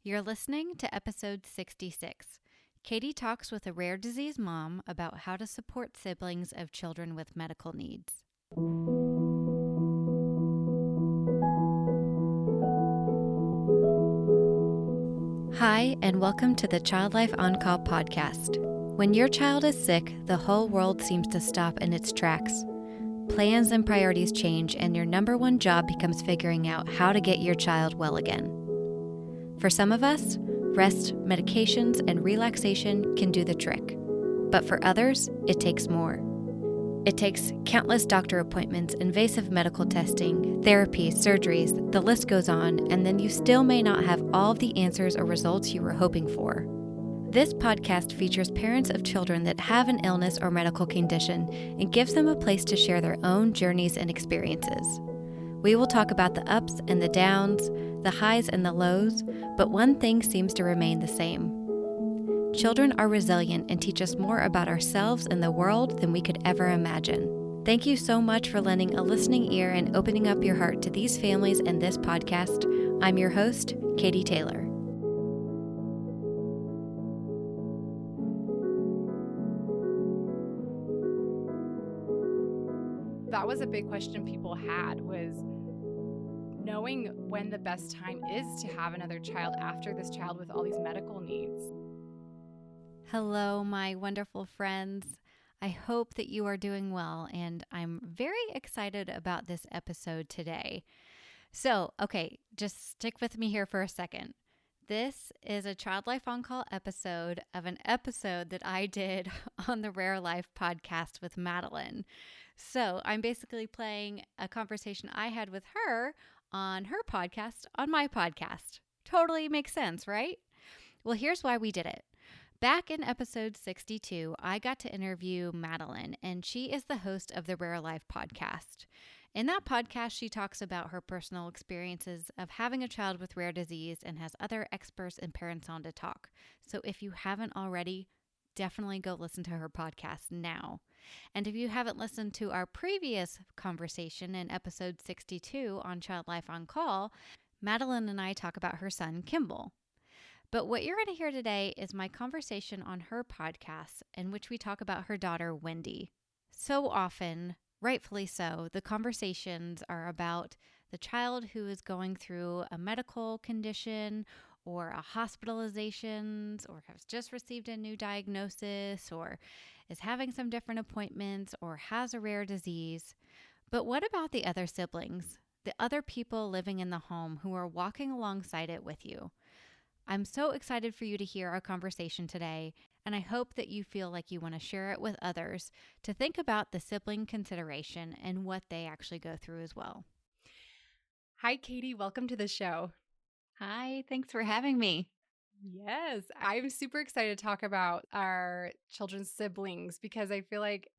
You're listening to episode 66. Katie talks with a rare disease mom about how to support siblings of children with medical needs. Hi, and welcome to the Child Life On Call podcast. When your child is sick, the whole world seems to stop in its tracks. Plans and priorities change, and your number one job becomes figuring out how to get your child well again. For some of us, rest, medications, and relaxation can do the trick. But for others, it takes more. It takes countless doctor appointments, invasive medical testing, therapies, surgeries, the list goes on, and then you still may not have all of the answers or results you were hoping for. This podcast features parents of children that have an illness or medical condition and gives them a place to share their own journeys and experiences. We will talk about the ups and the downs, the highs and the lows, but one thing seems to remain the same. Children are resilient and teach us more about ourselves and the world than we could ever imagine. Thank you so much for lending a listening ear and opening up your heart to these families and this podcast. I'm your host, Katie Taylor. That was a big question people had, was knowing when the best time is to have another child after this child with all these medical needs. Hello, my wonderful friends. I hope that you are doing well, and I'm very excited about this episode today. So, okay, just stick with me here for a second. This is a Child Life On Call episode of an episode that I did on the Rare Life podcast with Madeline. So I'm basically playing a conversation I had with her on her podcast on my podcast. Totally makes sense, right? Well, here's why we did it. Back in episode 62, I got to interview Madeline, and she is the host of the Rare Life podcast. In that podcast, she talks about her personal experiences of having a child with rare disease and has other experts and parents on to talk. So if you haven't already, definitely go listen to her podcast now. And if you haven't listened to our previous conversation in episode 62 on Child Life on Call, Madeline and I talk about her son, Kimball. But what you're going to hear today is my conversation on her podcast, in which we talk about her daughter, Wendy. So often, rightfully so, the conversations are about the child who is going through a medical condition or a hospitalization or has just received a new diagnosis or is having some different appointments or has a rare disease. But what about the other siblings, the other people living in the home who are walking alongside it with you? I'm so excited for you to hear our conversation today, and I hope that you feel like you want to share it with others to think about the sibling consideration and what they actually go through as well. Hi, Katie. Welcome to the show. Hi, thanks for having me. Yes, I'm super excited to talk about our children's siblings because I feel like,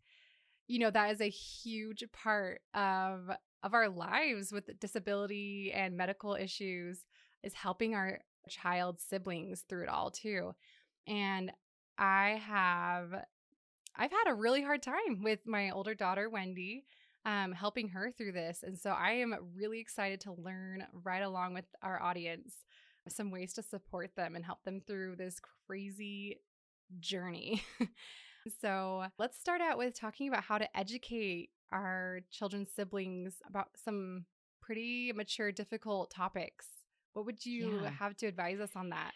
that is a huge part of our lives with disability and medical issues, is helping our child's siblings through it all too. And I have I've had a really hard time with my older daughter, Wendy, helping her through this. And so I am really excited to learn right along with our audience some ways to support them and help them through this crazy journey. So let's start out with talking about how to educate our children's siblings about some pretty mature, difficult topics. What would you Yeah. have to advise us on that?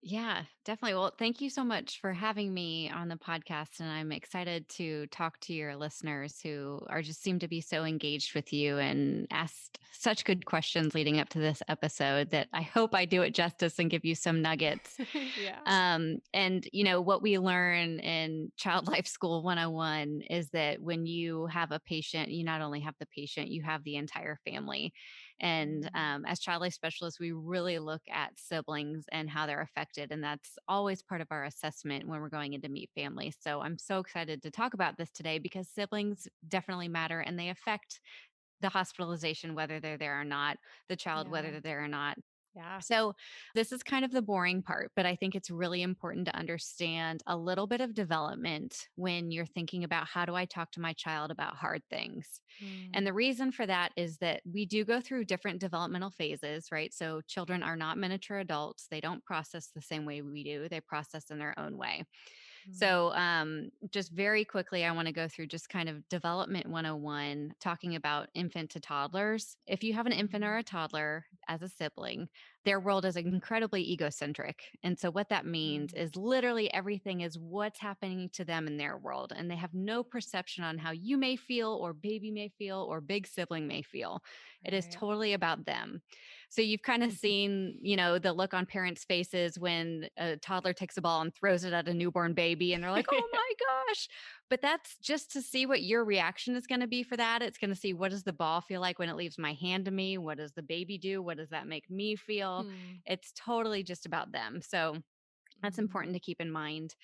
Yeah, definitely. Well, thank you so much for having me on the podcast. And I'm excited to talk to your listeners who are just seem to be so engaged with you and asked such good questions leading up to this episode that I hope I do it justice and give you some nuggets. Yeah. What we learn in Child Life School 101 is that when you have a patient, you not only have the patient, you have the entire family. And as child life specialists, we really look at siblings and how they're affected. And that's always part of our assessment when we're going in to meet families. So I'm so excited to talk about this today because siblings definitely matter and they affect the hospitalization, whether they're there or not, the child, whether Yeah. they're there or not. Yeah. So, this is kind of the boring part, but I think it's really important to understand a little bit of development when you're thinking about how do I talk to my child about hard things. And the Mm, reason for that is that we do go through different developmental phases, right? So, children are not miniature adults, they don't process the same way we do, they process in their own way. mm, So, just very quickly, I want to go through just kind of development 101, talking about infant to toddlers. If you have an infant or mm, a toddler as a sibling, their world is incredibly egocentric. And so, what that means mm. is literally everything is what's happening to them in their world. And they have no perception on how you may feel, or baby may feel, or big sibling may feel. It is Right. totally about them. So you've kind of seen, the look on parents' faces when a toddler takes a ball and throws it at a newborn baby and they're like, "Oh Yeah. my gosh." But that's just to see what your reaction is going to be for that. It's going to see, what does the ball feel like when it leaves my hand to me? What does the baby do? What does that make me feel? Hmm. It's totally just about them. So that's Mm. important to keep in mind.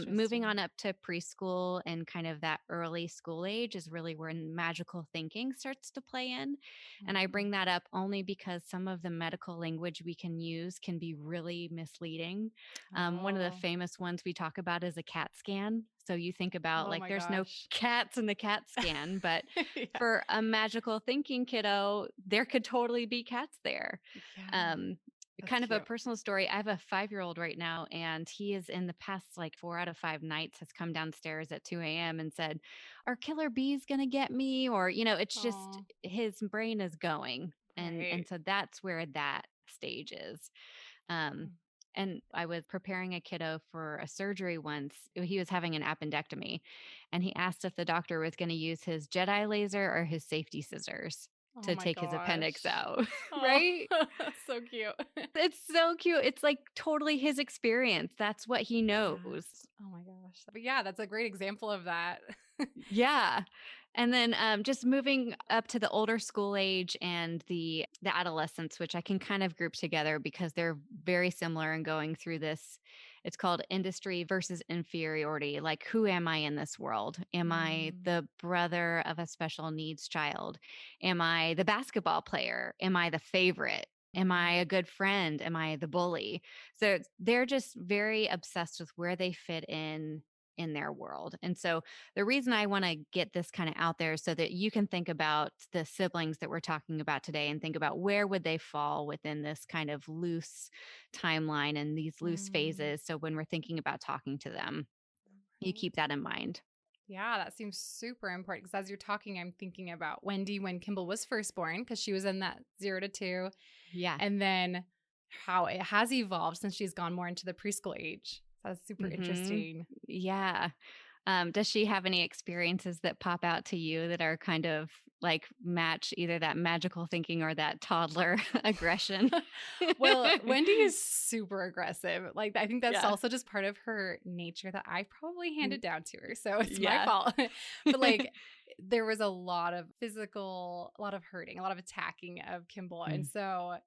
Moving on Interesting. up to preschool and kind of that early school age is really where magical thinking starts to play in. And I Mm. bring that up only because some of the medical language we can use can be really misleading. One of the Oh. famous ones we talk about is a CAT scan. So you think about, Oh like, my there's no gosh. cats in the CAT scan, but Yeah. for a magical thinking kiddo, there could totally be cats there. Yeah. Um, That's Kind of a cute. personal story. I have a 5-year-old right now, and he is in the past like 4 out of 5 nights has come downstairs at 2 a.m. and said, "Are killer bees gonna get me?" Or, it's just Oh, his brain is going. And right. so that's where that stage is. Um, Mm. and I was preparing a kiddo for a surgery once. He was having an appendectomy, and he asked if the doctor was going to use his Jedi laser or his safety scissors Oh to my take his appendix gosh. out, Oh, right? so cute. It's so cute. It's like totally his experience. That's what he knows. Yes. Oh my gosh. But yeah, that's a great example of that. Yeah. And then just moving up to the older school age and the adolescence, which I can kind of group together because they're very similar in going through this. It's called industry versus inferiority. Like, who am I in this world? Am I Mm, the brother of a special needs child? Am I the basketball player? Am I the favorite? Am I mm, a good friend? Am I the bully? So they're just very obsessed with where they fit in their world. And so the reason I want to get this kind of out there is so that you can think about the siblings that we're talking about today and think about where would they fall within this kind of loose timeline and these loose mm, phases. So when we're thinking about talking to them, you right. keep that in mind. Yeah, that seems super important because as you're talking, I'm thinking about Wendy when Kimball was first born because she was in that 0 to 2, Yeah. and then how it has evolved since she's gone more into the preschool age. That's super Mhm. interesting. Yeah. Does she have any experiences that pop out to you that are kind of like match either that magical thinking or that toddler aggression? Well, Wendy is super aggressive. Like, I think that's Yeah. also just part of her nature that I probably handed down to her. So it's my Yeah. fault. But like, there was a lot of physical, a lot of hurting, a lot of attacking of Kimball. And Mm. so,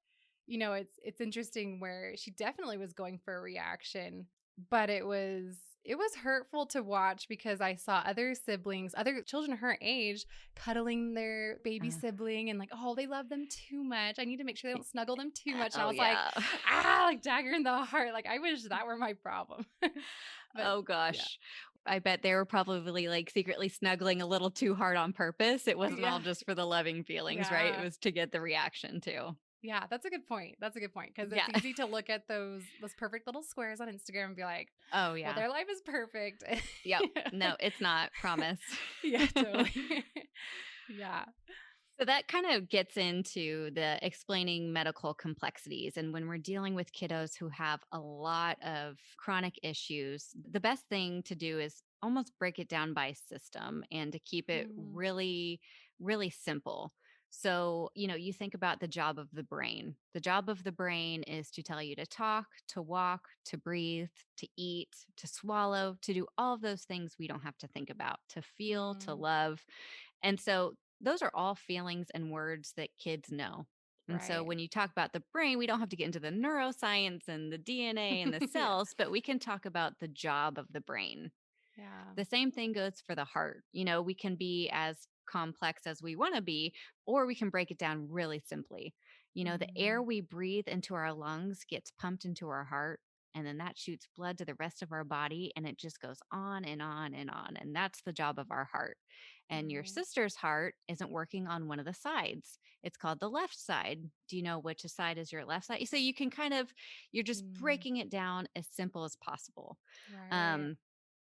it's interesting where she definitely was going for a reaction, but it was hurtful to watch because I saw other siblings, other children her age, cuddling their baby Uh, sibling and like, oh, they love them too much. I need to make sure they don't snuggle them too much. And I oh, was like, yeah. like dagger in the heart. Like, I wish that were my problem. But Oh, yeah. gosh. I bet they were probably like secretly snuggling a little too hard on purpose. It wasn't all Yeah. just for the loving feelings, right? It Yeah. was to get the reaction too. Yeah, that's a good point. That's a good point because Yeah. it's easy to look at those perfect little squares on Instagram and be like, Oh, "Well, yeah. their life is perfect." Yep. No, it's not. Promise. Yeah, totally. Yeah. So that kind of gets into the explaining medical complexities. And when we're dealing with kiddos who have a lot of chronic issues, the best thing to do is almost break it down by system and to keep it Mm, really, really simple. So, you think about the job of the brain. The job of the brain is to tell you to talk, to walk, to breathe, to eat, to swallow, to do all of those things we don't have to think about, to feel, to mm, love. And so those are all feelings and words that kids know. And so right. when you talk about the brain, we don't have to get into the neuroscience and the DNA and the Yeah. cells, but we can talk about the job of the brain. Yeah. The same thing goes for the heart. We can be as complex as we want to be, or we can break it down really simply. The air Mm. we breathe into our lungs gets pumped into our heart, and then that shoots blood to the rest of our body, and it just goes on and on and on. And that's the job of our heart. And your Right. sister's heart isn't working on one of the sides. It's called the left side. Do you know which side is your left side? So you can you're just Mm. breaking it down as simple as possible. Right. Um,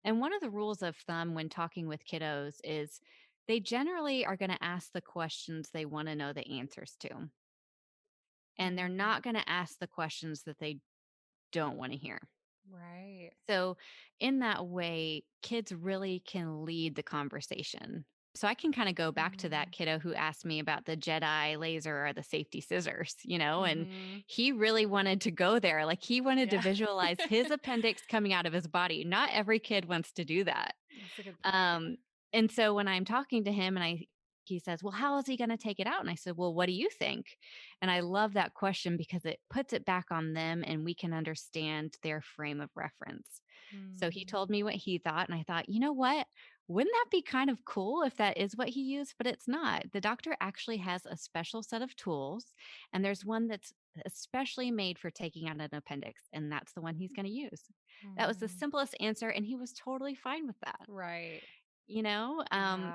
and one of the rules of thumb when talking with kiddos is they generally are going to ask the questions they want to know the answers to. And they're Mm. not going to ask the questions that they don't want to hear. Right. So, in that way, kids really can lead the conversation. So, I can kind of go back to that Mm. kiddo who asked me about the Jedi laser or the safety scissors, and Mhm. he really wanted to go there. Like, he wanted to Yeah. visualize his appendix coming out of his body. Not every kid wants to do that. That's a good point. Um, and so when I'm talking to him and he says, "Well, how is he going to take it out?" And I said, "Well, what do you think?" And I love that question because it puts it back on them and we can understand their frame of reference. So he Mm. told me what he thought, and I thought, you know what? Wouldn't that be kind of cool if that is what he used? But it's not. The doctor actually has a special set of tools, and there's one that's especially made for taking out an appendix, and that's the one he's going to use. That was the Mm. simplest answer, and he was totally fine with that. Right.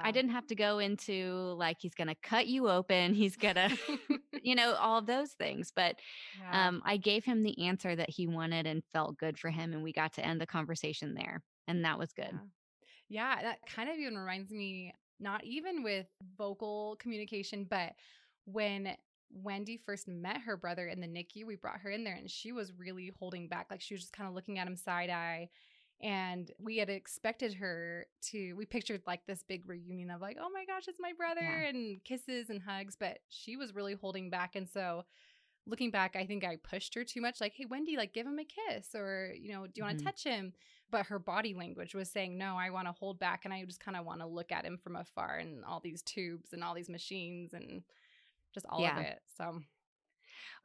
I Yeah. didn't have to go into like he's going to cut you open, he's going to, all of those things. But Yeah. I gave him the answer that he wanted and felt good for him. And we got to end the conversation there. And that was good. Yeah. Yeah, that kind of even reminds me, not even with vocal communication, but when Wendy first met her brother in the NICU, we brought her in there and she was really holding back. Like she was just kind of looking at him side eye. And we had expected her to, we pictured like this big reunion of like, oh my gosh, it's my Yeah. brother and kisses and hugs. But she was really holding back. And so looking back, I think I pushed her too much. Like, hey, Wendy, like, give him a kiss or, do you want to Hmm. touch him? But her body language was saying, no, I want to hold back. And I just kind of want to look at him from afar and all these tubes and all these machines and just all of Yeah. it. So,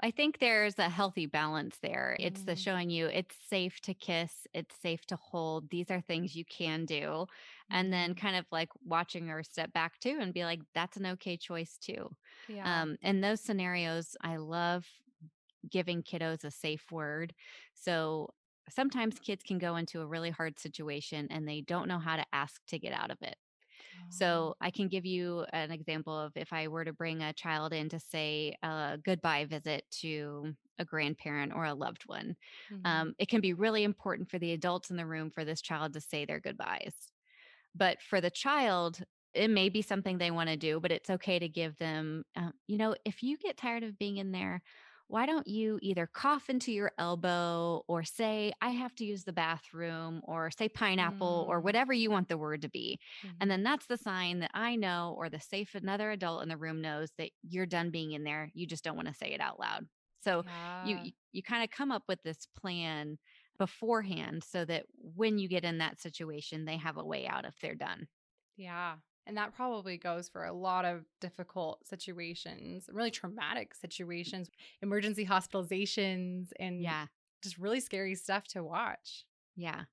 I think there's a healthy balance there. It's the mm, showing you it's safe to kiss, it's safe to hold. These are things you can do. And then mm, kind of like watching her step back too and be like, that's an okay choice too. yeah. In those scenarios, I love giving kiddos a safe word. So sometimes kids can go into a really hard situation and they don't know how to ask to get out of it. Oh, So I can give you an example of if I were to bring a child in to say a goodbye visit to a grandparent or a loved one. mm-hmm, It can be really important for the adults in the room for this child to say their goodbyes. But for the child, it may be something they want to do, but it's okay to give them, if you get tired of being in there, why don't you either cough into your elbow or say, I have to use the bathroom or say pineapple or mm, whatever you want the word to be. And mm-hmm, then that's the sign that I know or the safe another adult in the room knows that you're done being in there. You just don't want to say it out loud. So you yeah. you kind of come up with this plan beforehand so that when you get in that situation, they have a way out if they're done. Yeah. And that probably goes for a lot of difficult situations, really traumatic situations, emergency hospitalizations, and Yeah. just really scary stuff to watch. Yeah.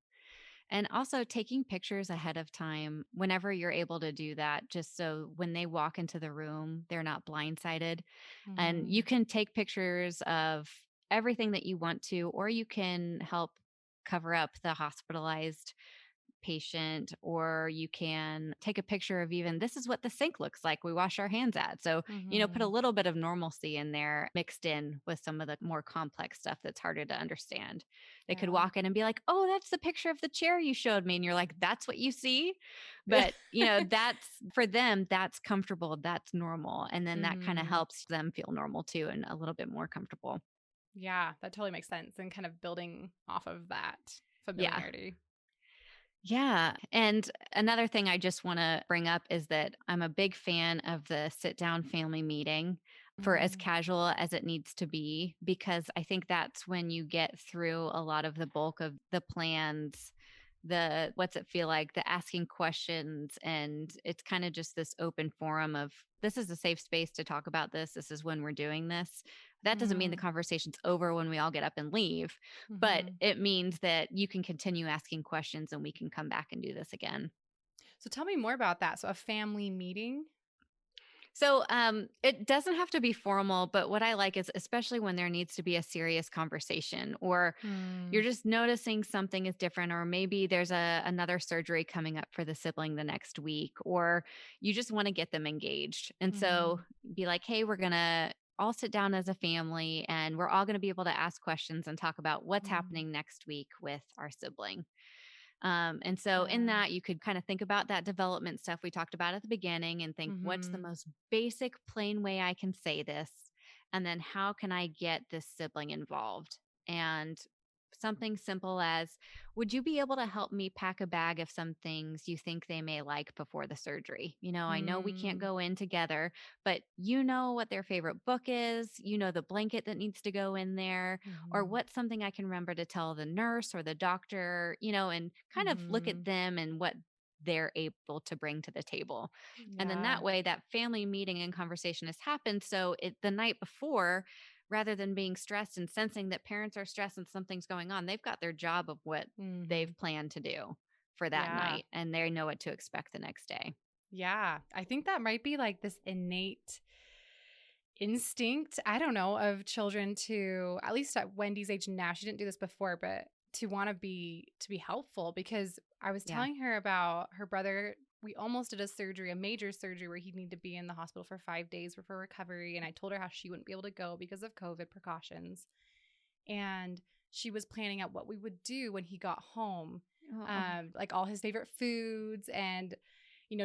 And also taking pictures ahead of time whenever you're able to do that, just so when they walk into the room, they're not blindsided. And you Hmm. can take pictures of everything that you want to, or you can help cover up the hospitalized patient, or you can take a picture of even this is what the sink looks like we wash our hands at. So, put a Hmm. little bit of normalcy in there mixed in with some of the more complex stuff that's harder to understand. They could Yeah. walk in and be like, oh, that's the picture of the chair you showed me. And you're like, that's what you see. Yeah. But, that's for them, that's comfortable, that's normal. And then that kind of Hmm. helps them feel normal too and a little bit more comfortable. Yeah, that totally makes sense. And kind of building off of that Yeah. familiarity. Yeah. And another thing I just want to bring up is that I'm a big fan of the sit down family meeting for as Hmm. casual as it needs to be, because I think that's when you get through a lot of the bulk of the plans, the what's it feel like, the asking questions. And it's kind of just this open forum of this is a safe space to talk about this. This is when we're doing this. That doesn't mean the Hmm. conversation's over when we all get up and leave, but Hmm. it means that you can continue asking questions and we can come back and do this again. So tell me more about that. So, a family meeting. It doesn't have to be formal, but what I like is especially when there needs to be a serious conversation or you're Mm, just noticing something is different, or maybe there's another surgery coming up for the sibling the next week, or you just want to get them engaged. And so mhm, be like, hey, we're gonna all sit down as a family and we're all going to be able to ask questions and talk about what's mm, happening next week with our sibling. And so in yeah, that, you could kind of think about that development stuff we talked about at the beginning and think, what's the mhm, most basic, plain way I can say this? And then how can I get this sibling involved? And something simple as, would you be able to help me pack a bag of some things you think they may like before the surgery? I know we can't mm, go in together, but you know what their favorite book is, the blanket that needs to go in there, or mhm, what's something I can remember to tell the nurse or the doctor, and kind of look at mhm, them and what they're able to bring to the table. And then yeah, that way that family meeting and conversation has happened. So the night before, rather than being stressed and sensing that parents are stressed and something's going on, they've got their job of what mhm, they've planned to do for that yeah, night and they know what to expect the next day. yeah. I think that might be like this innate instinct, I don't know, of children to, at least at Wendy's age now, she didn't do this before, but to want to be helpful, because I was Yeah. telling her about her brother. We almost did a surgery, a major surgery, where he'd need to be in the hospital for 5 days for recovery. And I told her how she wouldn't be able to go because of COVID precautions. And she was planning out what we would do when he got home, Oh, like all his favorite foods and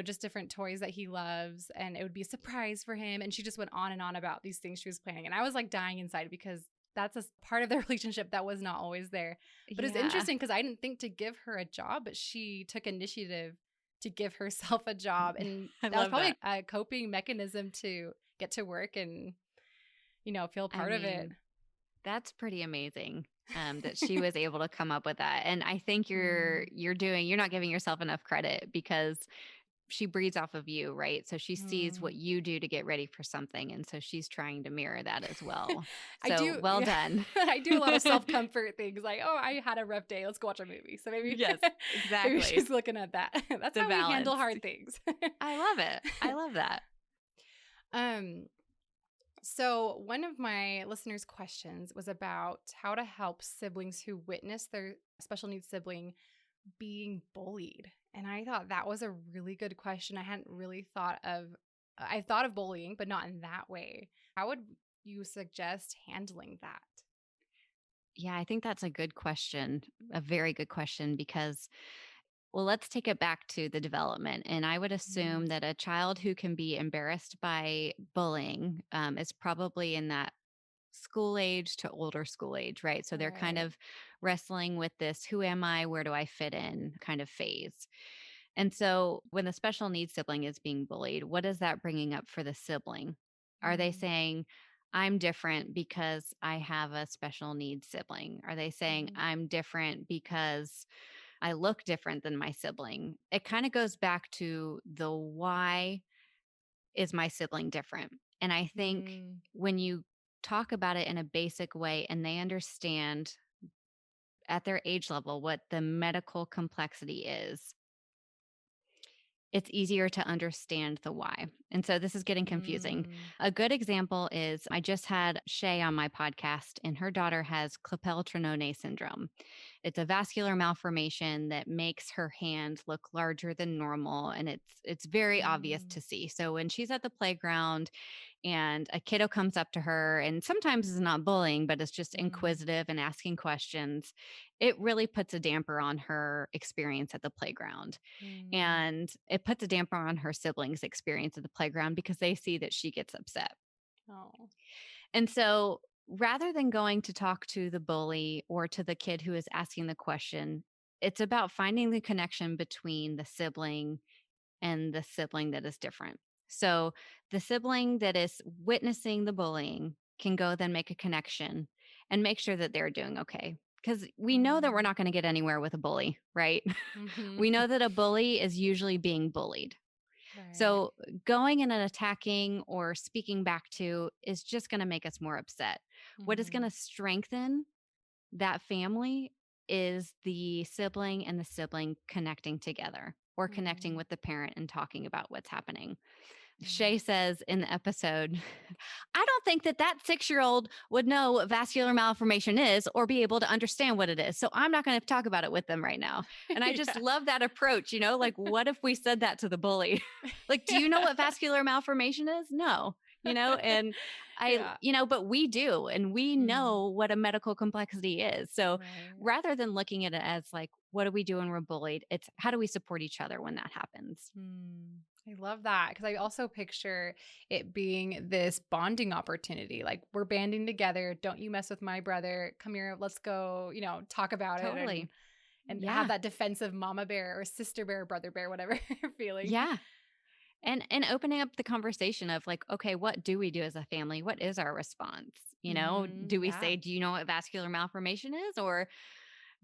just different toys that he loves, and it would be a surprise for him. And she just went on and on about these things she was planning, and I was like dying inside because that's a part of their relationship that was not always there. But it's yeah. interesting because I didn't think to give her a job, but she took initiative to give herself a job, and I that was love probably that. a coping mechanism to get to work and feel I part of it. mean, that's pretty amazing, that she was able to come up with that, and I think Mm, you're not giving yourself enough credit because she breeds off of you, right? So she sees mm. what you do to get ready for something, and so she's trying to mirror that as well. I So, do, well yeah. done. I do a lot of self comfort things, like, oh, I had a rough day. Let's go watch a movie. So maybe, Yes, maybe exactly. she's looking at that. That's The how we handle balance. hard things. I love it. I love that. um. So one of my listeners' questions was about how to help siblings who witness their special needs sibling being bullied, and I thought that was a really good question. I hadn't really thought of. I thought of bullying, but not in that way. How would you suggest handling that? Yeah, I think that's a good question, a very good question because well, let's take it back to the development. And I would Mm, assume that a child who can be embarrassed by bullying is probably in that school age to older school age, right? So they're kind right. of wrestling with this who am I, where do I fit in kind of phase. And so when the special needs sibling is being bullied, what is that bringing up for the sibling? Are they Mm, saying, I'm different because I have a special needs sibling? Are they saying, mhm, I'm different because I look different than my sibling? It kind of goes back to the why is my sibling different? And I think mm, when you talk about it in a basic way and they understand at their age level what the medical complexity is, it's easier to understand the why. And so this is getting confusing. mm, A good example is I just had Shay on my podcast, and her daughter has Klippel-Trenaunay syndrome. It's a vascular malformation that makes her hand look larger than normal, and it's very obvious mm, to see. So when she's at the playground and a kiddo comes up to her and sometimes is not bullying but is just mm, inquisitive and asking questions, it really puts a damper on her experience at the playground, mm. and it puts a damper on her siblings experience at the playground because they see that she gets upset. Oh. And so rather than going to talk to the bully or to the kid who is asking the question, it's about finding the connection between the sibling and the sibling that is different. So the sibling that is witnessing the bullying can go then make a connection and make sure that they're doing okay. Because we know that we're Mm, not going to get anywhere with a bully, right? mhm. We know that a bully is usually being bullied. Right. So going in and attacking or speaking back to is just going to make us more upset. What is going Mhm, to strengthen that family is the sibling and the sibling connecting together or connecting mm, with the parent and talking about what's happening. Shay says in the episode, I don't think that 6-year-old would know what vascular malformation is or be able to understand what it is. So I'm not going to talk about it with them right now. And I just Yeah. love that approach, like what if we said that to the bully? Like, do you know what vascular malformation is? No. And Yeah. but we do, and we Mm, know what a medical complexity is. So right. rather than looking at it as like, what do we do when we're bullied? It's how do we support each other when that happens? Hmm. I love that because I also picture it being this bonding opportunity. Like we're banding together. Don't you mess with my brother. Come here. Let's go. Talk about it and Totally. have Yeah. that defensive mama bear or sister bear, brother bear, whatever feeling. Yeah. And opening up the conversation of like, okay, what do we do as a family? What is our response? Do we Yeah. say, do you know what vascular malformation is? Or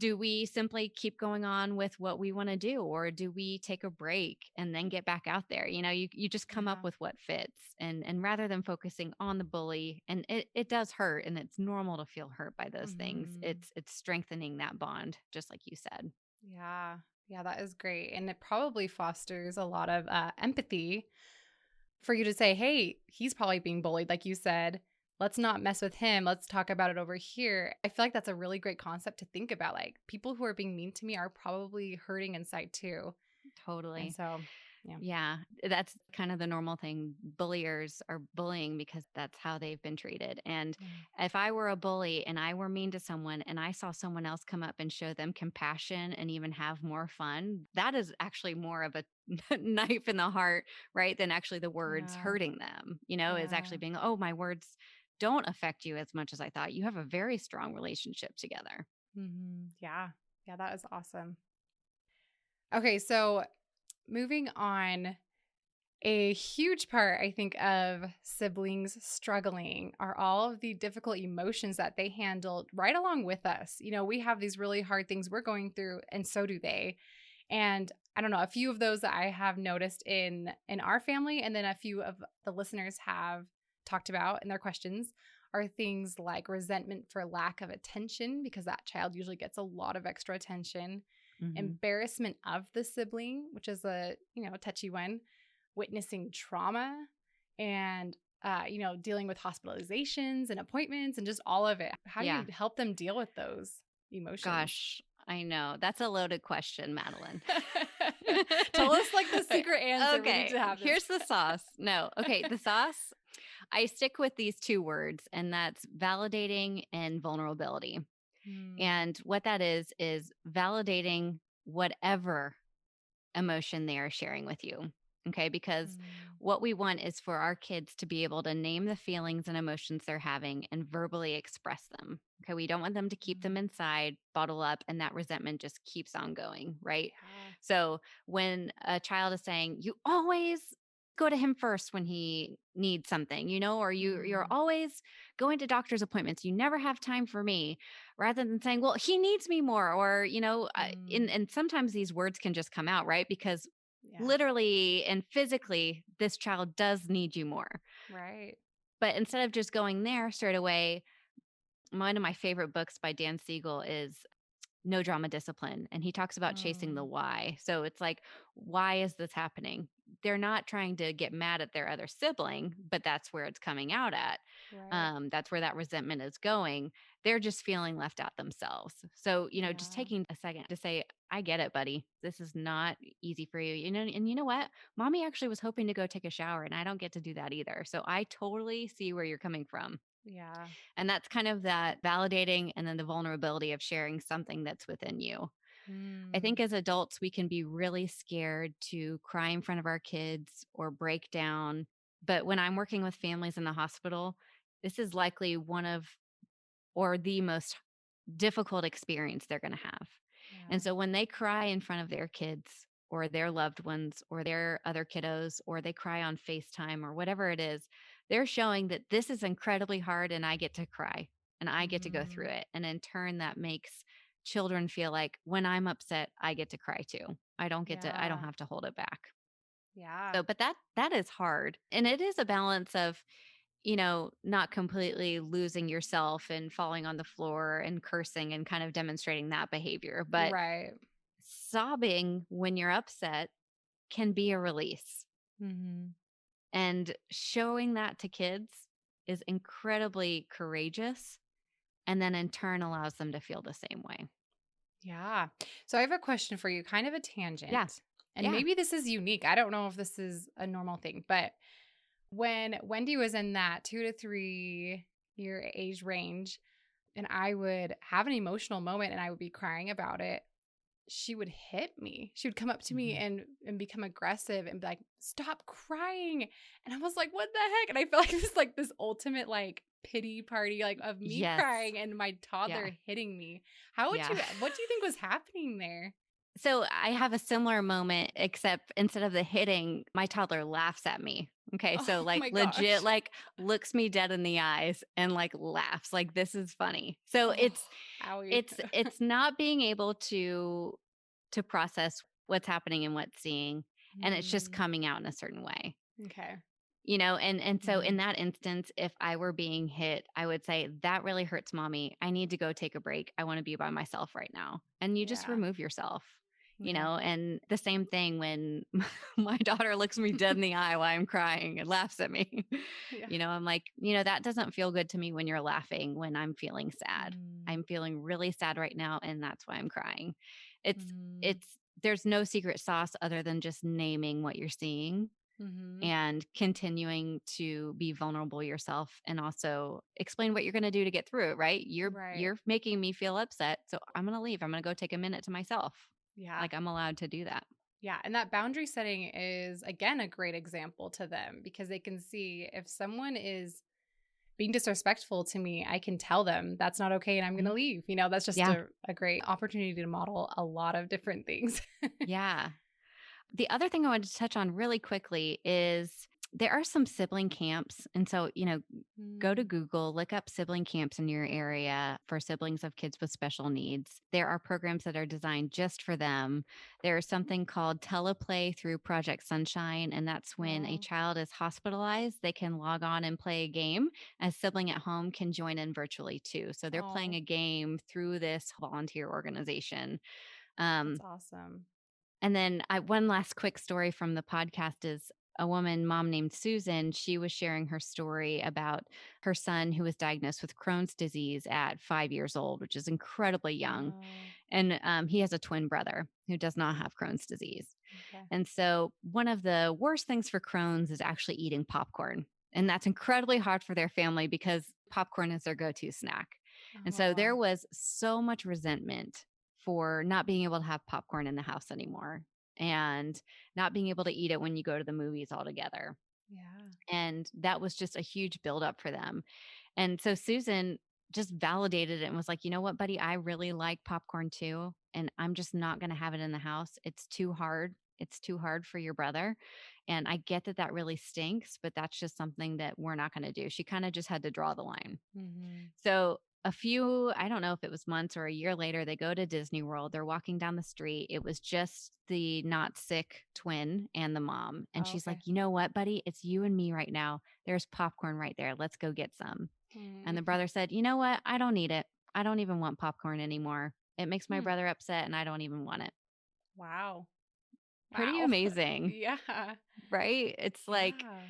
do we simply keep going on with what we want to do? Or do we take a break and then get back out there? You just come up Yeah. with what fits. And rather than focusing on the bully, and it does hurt and it's normal to feel hurt by those things. Hmm. It's strengthening that bond, just like you said. Yeah. Yeah. That is great. And it probably fosters a lot of empathy for you to say, hey, he's probably being bullied, like you said. Let's not mess with him. Let's talk about it over here. I feel like that's a really great concept to think about. Like, people who are being mean to me are probably hurting inside too. And Totally. so, yeah. Yeah, that's kind of the normal thing. Bulliers are bullying because that's how they've been treated. And Yeah. if I were a bully and I were mean to someone and I saw someone else come up and show them compassion and even have more fun, that is actually more of a knife in the heart, right? Than actually the words Yeah. hurting them, is Yeah. actually being, oh, my words don't affect you as much as I thought. You have a very strong relationship together. Yeah. Yeah. That is awesome. Okay. So, moving on, a huge part, I think, of siblings struggling are all of the difficult emotions that they handled right along with us. We have these really hard things we're going through, and so do they. And I don't know, a few of those that I have noticed in our family, and then a few of the listeners have talked about in their questions are things like resentment for lack of attention, because that child usually gets a lot of extra attention, Hmm. embarrassment of the sibling, which is a touchy one, witnessing trauma, and dealing with hospitalizations and appointments and just all of it. How do you Yeah. help them deal with those emotions? Gosh, I know. That's a loaded question, Madeline. Tell us like the secret answer. We need Okay, to have this. here's the sauce. No, okay, the sauce, I stick with these two words, and that's validating and vulnerability. Hmm. And what that is validating whatever emotion they are sharing with you. Okay. Because Hmm. what we want is for our kids to be able to name the feelings and emotions they're having and verbally express them. Okay. We don't want them to keep them Hmm. inside, bottle up, and that resentment just keeps on going. Right. Yeah. So when a child is saying, you always go to him first when he needs something, or you're Hmm. always going to doctor's appointments, you never have time for me, rather than saying, well, he needs me more, or Hmm. and sometimes these words can just come out, right? Because Yeah. literally and physically this child does need you more. Right. But instead of just going there straight away, one of my favorite books by Dan Siegel is No Drama Discipline, and he talks about chasing the Hmm. why. So it's like, why is this happening? They're not trying to get mad at their other sibling, but that's where it's coming out at. Right. That's where that resentment is going. They're just feeling left out themselves. So, just Yeah. taking a second to say, I get it, buddy. This is not easy for you. And you know what? Mommy actually was hoping to go take a shower, and I don't get to do that either. So I totally see where you're coming from. Yeah. And that's kind of that validating and then the vulnerability of sharing something that's within you. I Hmm. think as adults, we can be really scared to cry in front of our kids or break down. But when I'm working with families in the hospital, this is likely one of or the most difficult experience they're going to have. And Yeah. so when they cry in front of their kids or their loved ones or their other kiddos, or they cry on FaceTime or whatever it is, they're showing that this is incredibly hard and I get to cry and I get to go through Hmm. it. And in turn, that makes children feel like when I'm upset, I get to cry too. I don't Yeah. have to hold it back. Yeah. So, but that is hard. And it is a balance of, not completely losing yourself and falling on the floor and cursing and kind of demonstrating that behavior. But Right. sobbing when you're upset can be a release. Hmm. And showing that to kids is incredibly courageous and then in turn allows them to feel the same way. Yeah. So I have a question for you, kind of a Yeah. tangent. And Yeah. maybe this is unique. I don't know if this is a normal thing, but when Wendy was in that 2 to 3 year age range, and I would have an emotional moment and I would be crying about it, she would hit me. She would come up to me Mhm. and become aggressive and be like, "Stop crying." And I was like, "What the heck?" And I felt like this like this ultimate like pity party like of me Yes. crying and my Yeah. toddler hitting me. How would Yeah. you what do you think was happening there? So I have a similar moment, except instead of the hitting, my toddler laughs at me. Okay. Oh So like my legit, gosh. like looks me dead in the eyes and like laughs like this is funny. So Oh, owie. it's not being able to process what's happening and what's seeing. And it's just Mm, coming out in a certain way. okay. And so in Mhm. that instance, if I were being hit, I would say, "That really hurts, mommy. I need to go take a break. I wanna be by myself right now." And you just Yeah. remove yourself, Yeah. and the same thing when my daughter looks me dead in the eye while I'm crying and laughs at me. Yeah. I'm like, "That doesn't feel good to me when you're laughing when I'm feeling sad. Mm, I'm feeling really sad right now, and that's why I'm crying." It's mm, it's there's no secret sauce other than just naming what you're seeing mhm. and continuing to be vulnerable yourself and also explain what you're going to do to get through it, right? you're Right. you're making me feel upset, so I'm going to leave. I'm going to go take a minute to myself. Yeah. Like, I'm allowed to do that. Yeah, and that boundary setting is again a great example to them because they can see if someone is being disrespectful to me, I can tell them that's not okay and I'm going to Mhm. leave. That's just Yeah. a great opportunity to model a lot of different things. Yeah. The other thing I wanted to touch on really quickly is there are some sibling camps. And so, go to Mm. Google, look up sibling camps in your area for siblings of kids with special needs. There are programs that are designed just for them. There's something called Teleplay through Project Sunshine, and that's when a Oh, child is hospitalized, they can log on and play a game. A sibling at home can join in virtually too. So they're playing oh, a game through this volunteer organization. that's Um, awesome. and then one last quick story from the podcast is a woman, mom named Susan. She was sharing her story about her son who was diagnosed with Crohn's disease at 5 years old, which is incredibly young. Oh, And he has a twin brother who does not have Crohn's disease. okay. And so, one of the worst things for Crohn's is actually eating popcorn. And that's incredibly hard for their family because popcorn is their go to snack. And so, there Oh, was so much resentment for not being able to have popcorn in the house anymore and not being able to eat it when you go to the movies all together. yeah. And that was just a huge buildup for them. And so Susan just validated it and was like, you know what, buddy, I really like popcorn too. And I'm just not going to have it in the house. It's too hard. It's too hard for your brother. And I get that that really stinks, but that's just something that we're not going to do. She kind of just had to draw the line. Hmm. So a few, I don't know if it was months or a year later, they go to Disney World. They're walking down the street. It was just the not sick twin and the mom. And Oh, she's like, okay. you know what, buddy? It's you and me right now. There's popcorn right there. Let's go get some. And Mm. the brother said, you know what? I don't need it. I don't even want popcorn anymore. It makes my Hmm. brother upset and I don't even want it. Wow. Pretty Wow. amazing, Yeah. right? It's like, Yeah.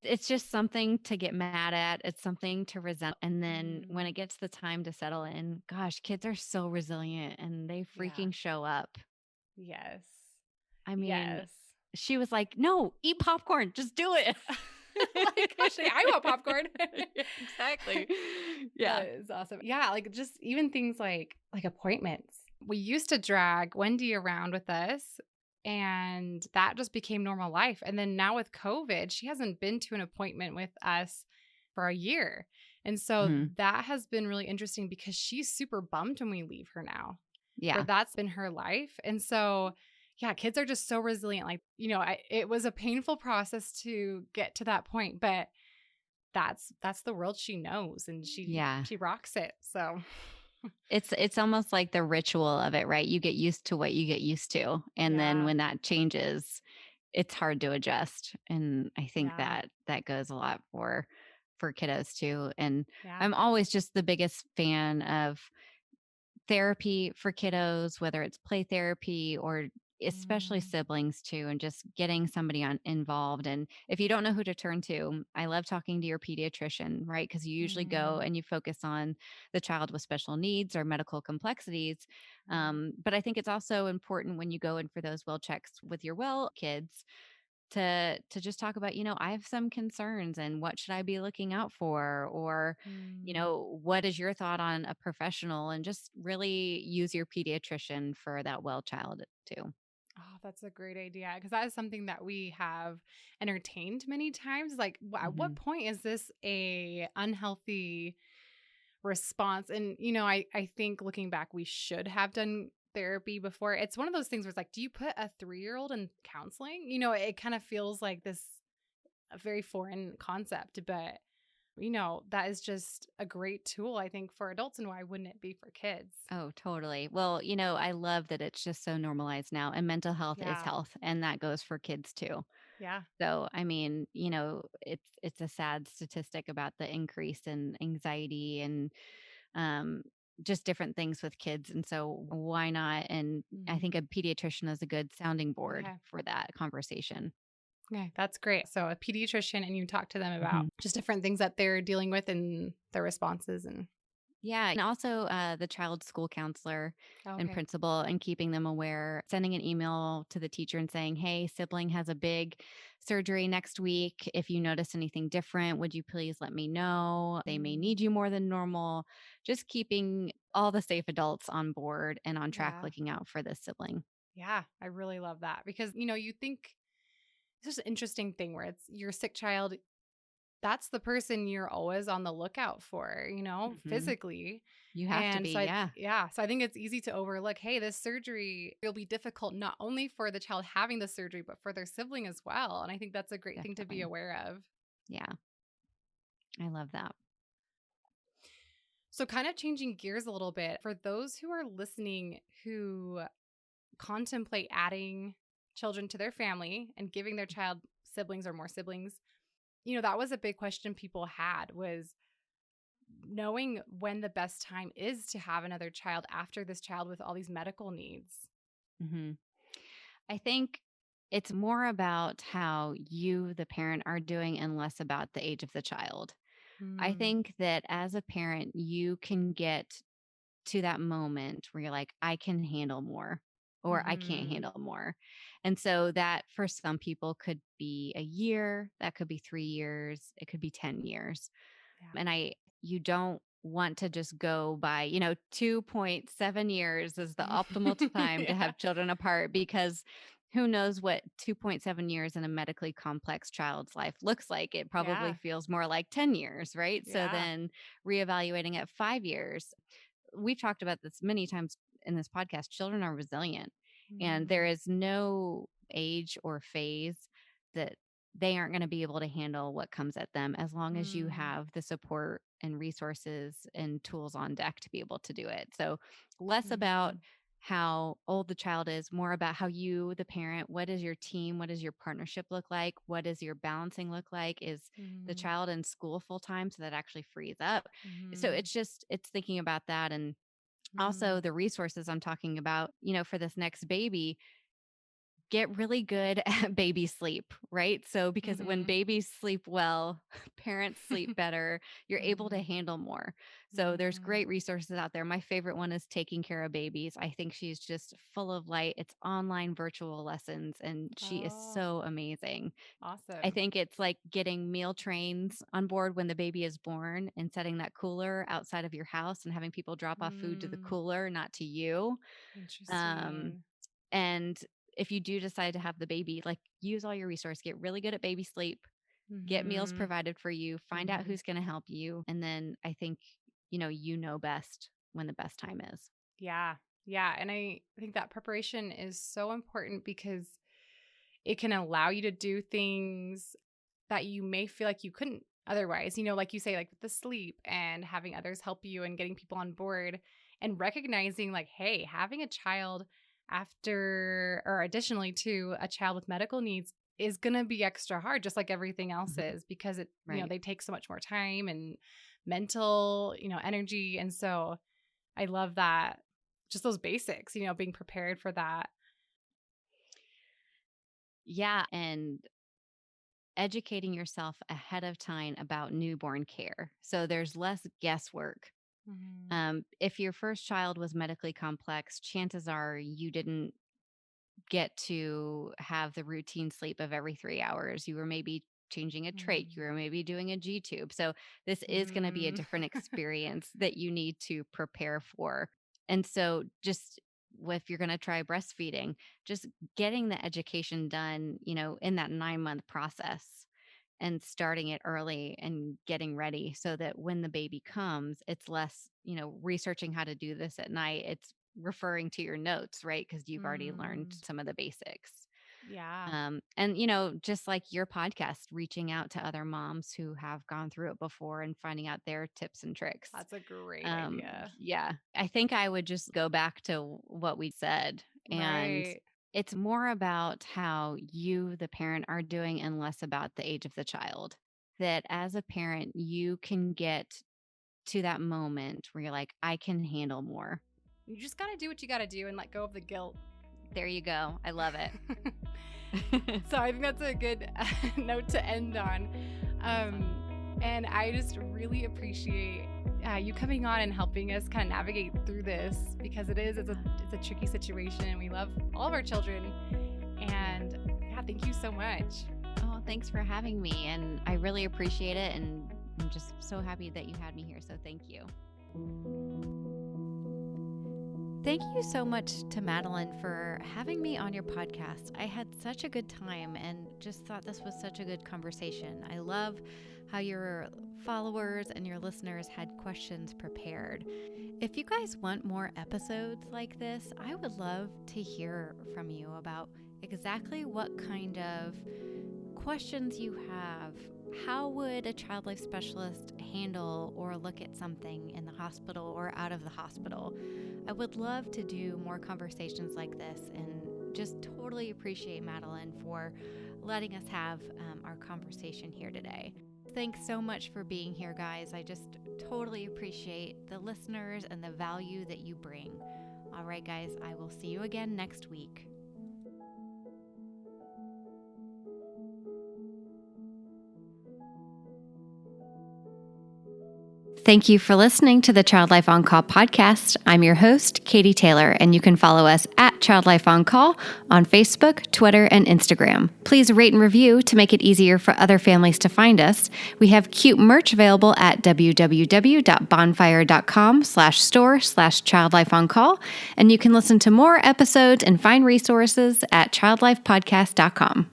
it's just something to get mad at. It's something to resent. And then when it Mm. gets the time to settle in, gosh, kids are so resilient and they Yeah. freaking show up. Yes. I mean, Yes. she was like, no, eat popcorn. Just do it. Like, actually, I want popcorn. Yeah, exactly. That Yeah. is awesome. Yeah, like just even things like appointments. We used to drag Wendy around with us and that just became normal life. And then now with COVID, she hasn't been to an appointment with us for a year. And so Mhm. that has been really interesting because she's super bummed when we leave her now. Yeah. But that's been her life. And so yeah, kids are just so resilient. Like, it was a painful process to get to that point, but that's the world she knows and she Yeah. she rocks it. So, It's almost like the ritual of it, right? You get used to what you get used to. And then yeah. when that changes, it's hard to adjust. And I think Yeah. that that goes a lot for kiddos too. And Yeah. I'm always just the biggest fan of therapy for kiddos, whether it's play therapy or especially Mm, siblings too, and just getting somebody involved. And if you don't know who to turn to, I love talking to your pediatrician, right? Because you usually go mm, and you focus on the child with special needs or medical complexities. right. But I think it's also important when you go in for those well checks with your well kids to just talk about, I have some concerns and what should I be looking out for? Or, Mm. what is your thought on a professional, and just really use your pediatrician for that well child too. Oh, that's a great idea because that is something that we have entertained many times. Like, at what Hmm. point is this a unhealthy response? And I think looking back, we should have done therapy before. It's one of those things where it's like, do you put a 3-year-old in counseling? It kind of feels like this a very foreign concept, but that is just a great tool, I think, for adults. And why wouldn't it be for kids? Oh, totally. Well, I love that it's just so normalized now, and mental health is Yeah. health, and that goes for kids too. Yeah. So, I mean, it's a sad statistic about the increase in anxiety and um, just different things with kids. And so, why not? And I think Hmm. a pediatrician is a good sounding board Okay. for that conversation. Okay. That's great. So, a pediatrician, and you talk to them about Mhm. just different things that they're dealing with and their responses. And Yeah. And also the child's school counselor and okay. principal, and keeping them aware, sending an email to the teacher and saying, hey, sibling has a big surgery next week. If you notice anything different, would you please let me know? They may need Mm, you more than normal. Just keeping all the safe adults on board and on track, yeah. looking out for this sibling. Yeah. I really love that because, you think it's just an interesting thing where it's your sick child. That's the person you're always on the lookout for, Hmm. physically. You have to And be. so Yeah, yeah, so I think it's easy to overlook, hey, this surgery will be difficult not only for the child having the surgery, but for their sibling as well. And I think that's a great thing to be definitely. aware of. Yeah, I love that. So, kind of changing gears a little bit, for those who are listening who contemplate adding children to their family and giving their child siblings or more siblings, that was a big question people had, was knowing when the best time is to have another child after this child with all these medical needs. Hmm. I think it's more about how you, the parent, are doing and less about the age of the child. I Mm, think that as a parent, you can get to that moment where you're like, I can handle more, or I can't mhm. handle more. And so that for some people could be a year, that could be 3 years, it could be 10 years. Yeah. And you don't want to just go by, 2.7 years is the optimal time to Yeah. have children apart, because who knows what 2.7 years in a medically complex child's life looks like. It probably Yeah. feels more like 10 years, right? So Yeah. then reevaluating at 5 years. We've talked about this many times in this podcast. Children are resilient, and there Mhm. is no age or phase that they aren't going to be able to handle what comes at them, as long as you Mm. have the support and resources and tools on deck to be able to do it. So, less about Mhm. how old the child is, more about how you, the parent, what does your team, what does your partnership look like? What does your balancing look like? Is the Mhm. child in school full time, so that actually frees up? So Mhm. it's thinking about that. And also Mhm. the resources I'm talking about, for this next baby, get really good at baby sleep, right? So, because when Mhm. babies sleep well, parents sleep better, you're able to Mhm. handle more. So, there's Mhm. great resources out there. My favorite one is Taking Care of Babies. I think she's just full of light. It's online virtual lessons, and she is Oh, so amazing. I awesome. think it's like getting meal trains on board when the baby is born, and setting that cooler outside of your house and having people drop off food to the Mm. cooler, not to you. Um, Interesting. and if you do decide to have the baby, like, use all your resource, get really good at baby sleep, get meals Mhm. provided for you, find out Mhm. who's going to help you. And then I think, you know best when the best time is. Yeah. Yeah, and I think that preparation is so important because it can allow you to do things that you may feel like you couldn't otherwise. Like you say, like with the sleep and having others help you and getting people on board and recognizing, like, hey, having a child after or additionally to a child with medical needs is going to be extra hard, just like everything else Mhm. is, because Right. they take so much more time and mental, energy. And so I love that, just those basics, being prepared for that. Yeah. And educating yourself ahead of time about newborn care. So there's less guesswork. Mhm. If your first child was medically complex, chances are you didn't get to have the routine sleep of every 3 hours. You were maybe changing a trach, you Mm. were maybe doing a G tube. So this is going to be a Mm. different experience that you need to prepare for. And so just if you're going to try breastfeeding, just getting the education done, in that 9-month process and starting it early and getting ready so that when the baby comes, it's less, researching how to do this at night. It's referring to your notes, right? Because you've already learned Mm. some of the basics. Yeah. And, just like your podcast, reaching out to other moms who have gone through it before and finding out their tips and tricks. That's a great idea. Yeah, I think I would just go back to what we said. And Right. it's more about how you, the parent, are doing and less about the age of the child. That as a parent, you can get to that moment where you're like, I can handle more. You just got to do what you got to do and let go of the guilt. There you go. I love it. So I think that's a good note to end on. And I just really appreciate you coming on and helping us kind of navigate through this because it's a tricky situation and we love all of our children. And yeah, thank you so much. Oh, thanks for having me. And I really appreciate it. And I'm just so happy that you had me here. So thank you. Thank you so much to Madeline for having me on your podcast. I had such a good time and just thought this was such a good conversation. I love how your followers and your listeners had questions prepared. If you guys want more episodes like this, I would love to hear from you about exactly what kind of questions you have. How would a child life specialist handle or look at something in the hospital or out of the hospital? I would love to do more conversations like this and just totally appreciate Madeline for letting us have our conversation here today. Thanks so much for being here, guys. I just totally appreciate the listeners and the value that you bring. All right, guys, I will see you again next week. Thank you for listening to the Child Life On Call podcast. I'm your host, Katie Taylor, and you can follow us at Child Life On Call on Facebook, Twitter, and Instagram. Please rate and review to make it easier for other families to find us. We have cute merch available at www.bonfire.com/store/Child Life On Call, and you can listen to more episodes and find resources at childlifepodcast.com.